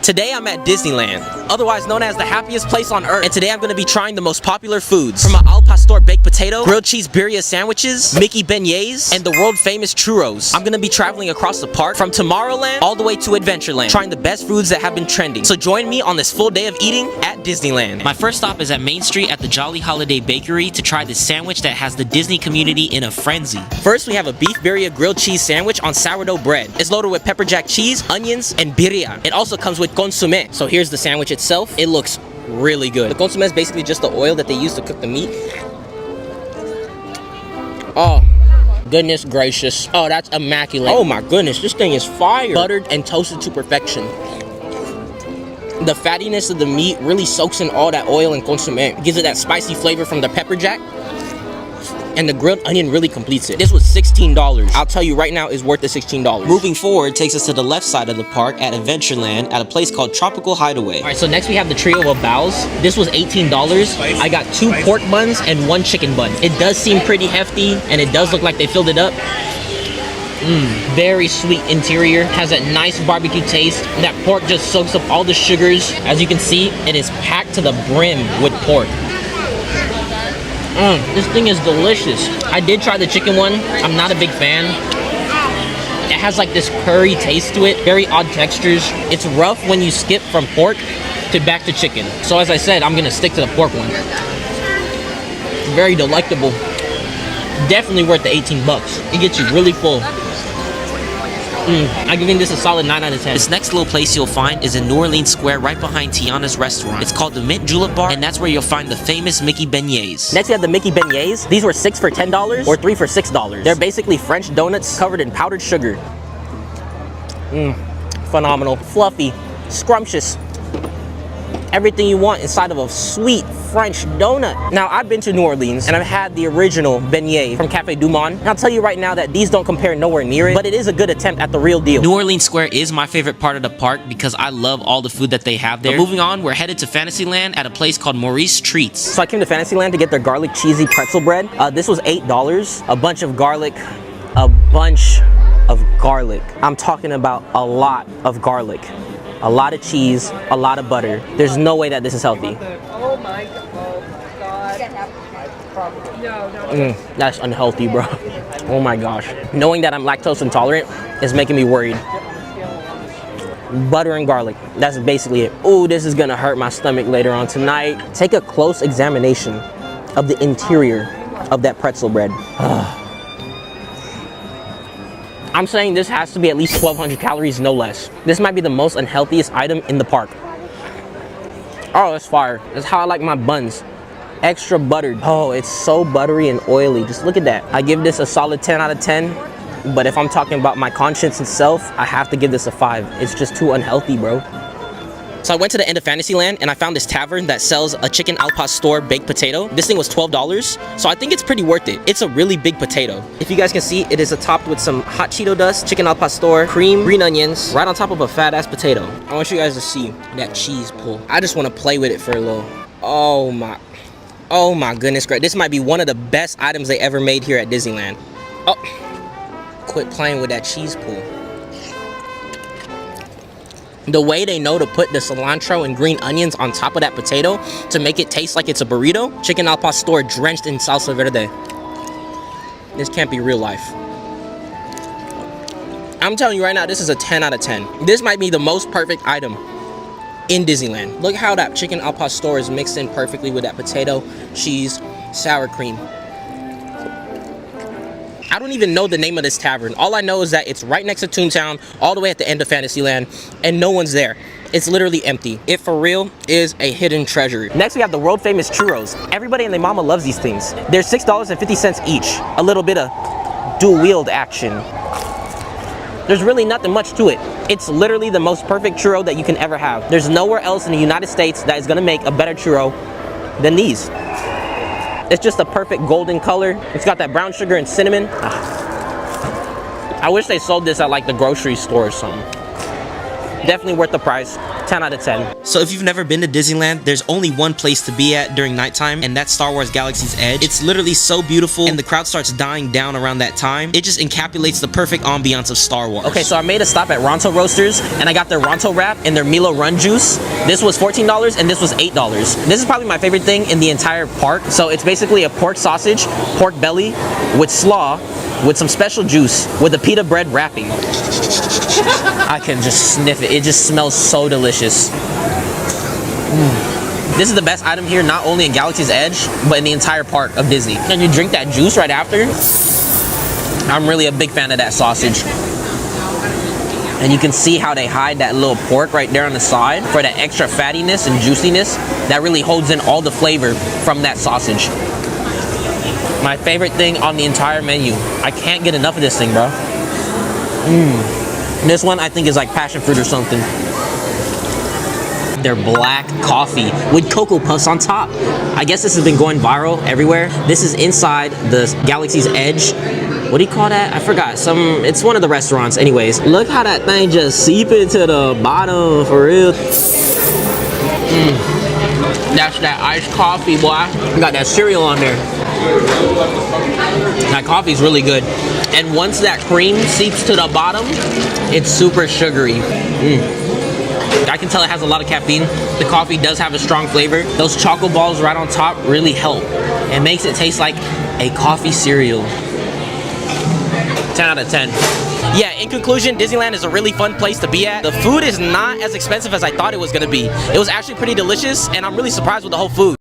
Today I'm at Disneyland, otherwise known as the happiest place on earth. And today I'm going to be trying the most popular foods. From an al pastor baked potato, grilled cheese birria sandwiches, Mickey beignets, and the world famous churros. I'm going to be traveling across the park from Tomorrowland all the way to Adventureland, trying the best foods that have been trending. So join me on this full day of eating at Disneyland. My first stop is at Main Street at the Jolly Holiday Bakery to try this sandwich that has the Disney community in a frenzy. First we have a beef birria grilled cheese sandwich on sourdough bread. It's loaded with pepper jack cheese, onions, and birria. It also comes with consomme. So here's the sandwich itself. It looks really good. The consomme is basically just the oil that they use to cook the meat. Oh, goodness gracious. Oh, that's immaculate. Oh my goodness, this thing is fire. Buttered and toasted to perfection. The fattiness of the meat really soaks in all that oil and consomme. It gives it that spicy flavor from the pepper jack. And the grilled onion really completes it. This was $16. I'll tell you right now, it's worth the $16. Moving forward takes us to the left side of the park at Adventureland at a place called Tropical Hideaway. All right, so next we have the trio of baos. This was $18. I got 2 pork buns and 1 chicken bun. It does seem pretty hefty, and it does look like they filled it up. Very sweet interior, has that nice barbecue taste. That pork just soaks up all the sugars. As you can see, it is packed to the brim with pork. This thing is delicious. I did try the chicken one. I'm not a big fan. It has like this curry taste to it, very odd textures. It's rough when you skip from pork to back to chicken. So as I said, I'm gonna stick to the pork one. Very delectable. Definitely worth the 18 bucks. It gets you really full. I'm giving this a solid 9 out of 10. This next little place you'll find is in New Orleans Square right behind Tiana's restaurant. It's called the Mint Julep Bar, and that's where you'll find the famous Mickey beignets. Next we have the Mickey beignets. These were 6 for $10 or 3 for $6. They're basically French donuts covered in powdered sugar. Phenomenal. Fluffy, scrumptious. Everything you want inside of a sweet French donut. Now, I've been to New Orleans and I've had the original beignet from Cafe Du Monde. And I'll tell you right now that these don't compare nowhere near it, but it is a good attempt at the real deal. New Orleans Square is my favorite part of the park because I love all the food that they have there. But moving on, we're headed to Fantasyland at a place called Maurice Treats. So I came to Fantasyland to get their garlic cheesy pretzel bread. This was $8. A bunch of garlic, a bunch of garlic. I'm talking about a lot of garlic. A lot of cheese, a lot of butter. There's no way that this is healthy. Oh my god. No. That's unhealthy, bro. Oh my gosh. Knowing that I'm lactose intolerant is making me worried. Butter and garlic. That's basically it. Ooh, this is gonna hurt my stomach later on tonight. Take a close examination of the interior of that pretzel bread. I'm saying this has to be at least 1,200 calories, no less. This might be the most unhealthiest item in the park. Oh, it's fire. That's how I like my buns. Extra buttered. Oh, it's so buttery and oily. Just look at that. I give this a solid 10 out of 10. But if I'm talking about my conscience itself, I have to give this a 5. It's just too unhealthy, bro. So I went to the end of Fantasyland and I found this tavern that sells a chicken al pastor baked potato. This thing was $12, so I think it's pretty worth it. It's a really big potato. If you guys can see, it is topped with some hot Cheeto dust, chicken al pastor, cream, green onions, right on top of a fat ass potato. I want you guys to see that cheese pull. I just want to play with it for a little. Oh my goodness, great. This might be one of the best items they ever made here at Disneyland. Oh, quit playing with that cheese pull. The way they know to put the cilantro and green onions on top of that potato to make it taste like it's a burrito. Chicken al pastor drenched in salsa verde. This can't be real life. I'm telling you right now, this is a 10 out of 10. This might be the most perfect item in Disneyland. Look how that chicken al pastor is mixed in perfectly with that potato, cheese, sour cream. I don't even know the name of this tavern. All I know is that it's right next to Toontown, all the way at the end of Fantasyland, and no one's there. It's literally empty. It for real is a hidden treasure. Next, we have the world famous churros. Everybody and their mama loves these things. They're $6.50 each. A little bit of dual wield action. There's really nothing much to it. It's literally the most perfect churro that you can ever have. There's nowhere else in the United States that is gonna make a better churro than these. It's just a perfect golden color. It's got that brown sugar and cinnamon. I wish they sold this at like the grocery store or something. Definitely worth the price. 10 out of 10. So if you've never been to Disneyland, there's only one place to be at during nighttime, and that's Star Wars Galaxy's Edge. It's literally so beautiful, and the crowd starts dying down around that time. It just encapsulates the perfect ambiance of Star Wars. Okay, so I made a stop at Ronto Roasters, and I got their Ronto wrap and their Milo Run juice. This was $14, and this was $8. This is probably my favorite thing in the entire park. So it's basically a pork sausage, pork belly with slaw, with some special juice, with a pita bread wrapping. I can just sniff it. It just smells so delicious. This is the best item here, not only in Galaxy's Edge, but in the entire park of Disney. Can you drink that juice right after? I'm really a big fan of that sausage. And you can see how they hide that little pork right there on the side for that extra fattiness and juiciness that really holds in all the flavor from that sausage. My favorite thing on the entire menu. I can't get enough of this thing, bro. This one I think is like passion fruit or something. Their black coffee with Cocoa Puffs on top. I guess this has been going viral everywhere. This is inside the Galaxy's Edge. What do you call that? I forgot. It's one of the restaurants. Anyways, look how that thing just seep into the bottom for real. That's that iced coffee, boy. Got that cereal on there. That coffee's really good. And once that cream seeps to the bottom, it's super sugary. I can tell it has a lot of caffeine. The coffee does have a strong flavor. Those choco balls right on top really help. It makes it taste like a coffee cereal. 10 out of 10. Yeah, in conclusion, Disneyland is a really fun place to be at. The food is not as expensive as I thought it was gonna be. It was actually pretty delicious, and I'm really surprised with the whole food.